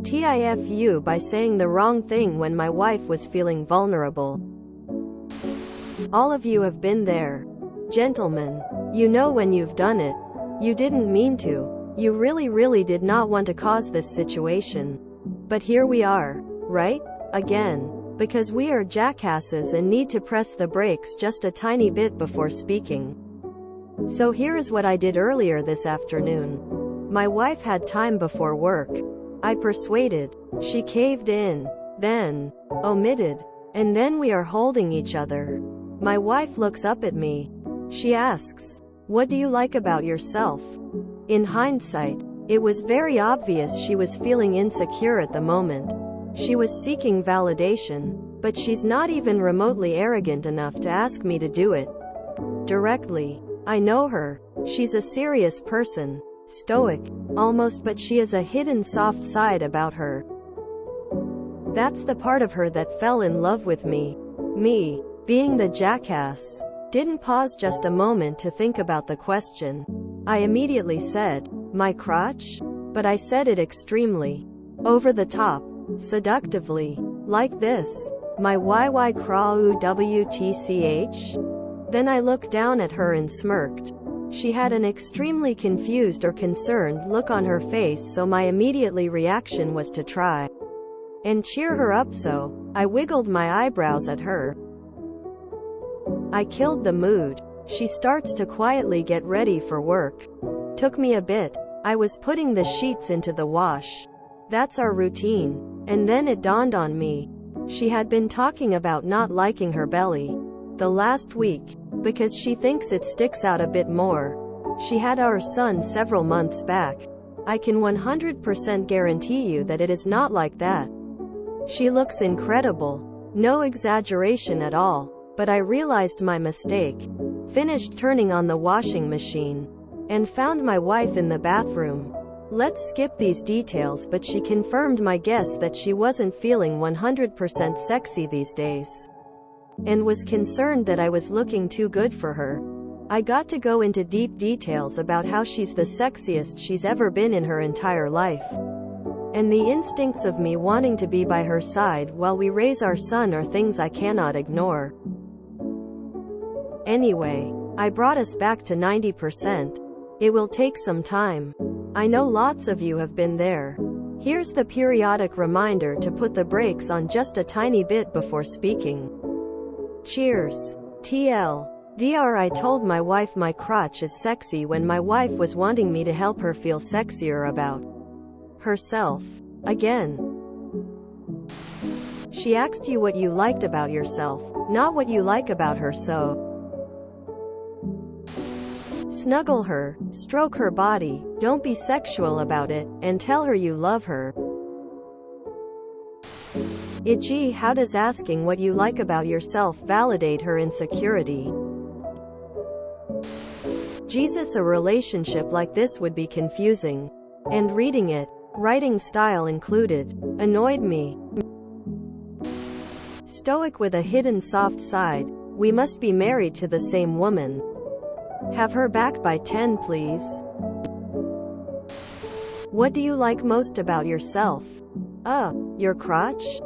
TIFU by saying the wrong thing when my wife was feeling vulnerable. All of you have been there. Gentlemen, you know when you've done it. You didn't mean to. You really did not want to cause this situation. But here we are. Right? Again. Because we are jackasses and need to press the brakes just a tiny bit before speaking. So here is what I did earlier this afternoon. My wife had time before work. I persuaded. She caved in. Then omitted. And then we are holding each other. My wife looks up at me. She asks, "What do you like about yourself?" In hindsight, it was very obvious she was feeling insecure at the moment. She was seeking validation, but she's not even remotely arrogant enough to ask me to do it directly. I know her. She's a serious person. Stoic, almost, but she has a hidden soft side about her. That's the part of her that fell in love with me. Me, being the jackass, didn't pause just a moment to think about the question. I immediately said, "My crotch?" But I said it extremely over the top, seductively, like this, "My YY WTCH?" Then I looked down at her and smirked. She had an extremely confused or concerned look on her face, so my immediately reaction was to try and cheer her up, so I wiggled my eyebrows at her. I killed the mood. She starts to quietly get ready for work. Took me a bit. I was putting the sheets into the wash. That's our routine. And then it dawned on me. She had been talking about not liking her belly the last week, because she thinks it sticks out a bit more. She had our son several months back. I can 100% guarantee you that it is not like that. She looks incredible. No exaggeration at all. But I realized my mistake. Finished turning on the washing machine. And found my wife in the bathroom. Let's skip these details, but she confirmed my guess that she wasn't feeling 100% sexy these days. And was concerned that I was looking too good for her. I got to go into deep details about how she's the sexiest she's ever been in her entire life. And the instincts of me wanting to be by her side while we raise our son are things I cannot ignore. Anyway, I brought us back to 90%. It will take some time. I know lots of you have been there. Here's the periodic reminder to put the brakes on just a tiny bit before speaking. Cheers. TLDR, I told my wife my crotch is sexy when my wife was wanting me to help her feel sexier about herself. Again. She asked you what you liked about yourself, not what you like about her, so snuggle her, stroke her body, don't be sexual about it, and tell her you love her. E.g., how does asking what you like about yourself validate her insecurity? Jesus, a relationship like this would be confusing. And reading it, writing style included, annoyed me. Stoic with a hidden soft side, we must be married to the same woman. Have her back by 10, please. What do you like most about yourself? Your crotch?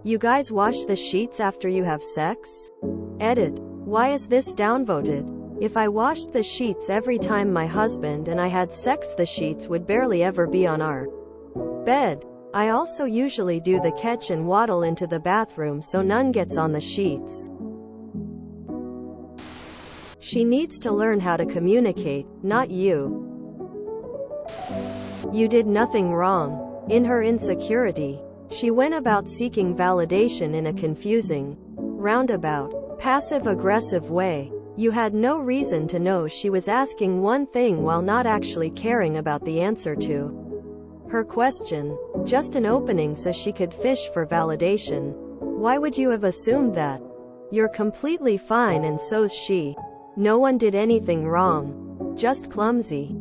You guys wash the sheets after you have sex? Edit. Why is this downvoted? If I washed the sheets every time my husband and I had sex, the sheets would barely ever be on our bed. I also usually do the catch and waddle into the bathroom so none gets on the sheets. She needs to learn how to communicate, not you. You did nothing wrong. In her insecurity, she went about seeking validation in a confusing, roundabout, passive-aggressive way. You had no reason to know she was asking one thing while not actually caring about the answer to her question. Just an opening so she could fish for validation. Why would you have assumed that? You're completely fine and so's she. No one did anything wrong. Just clumsy.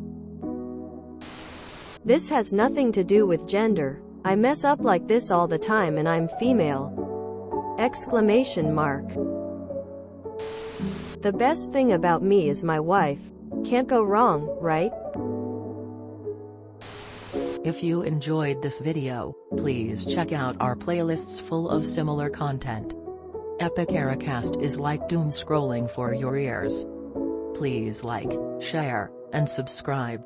This has nothing to do with gender. I mess up like this all the time and I'm female. Exclamation mark. The best thing about me is my wife. Can't go wrong, right? If you enjoyed this video, please check out our playlists full of similar content. Epic Ericast is like doom scrolling for your ears. Please like, share, and subscribe.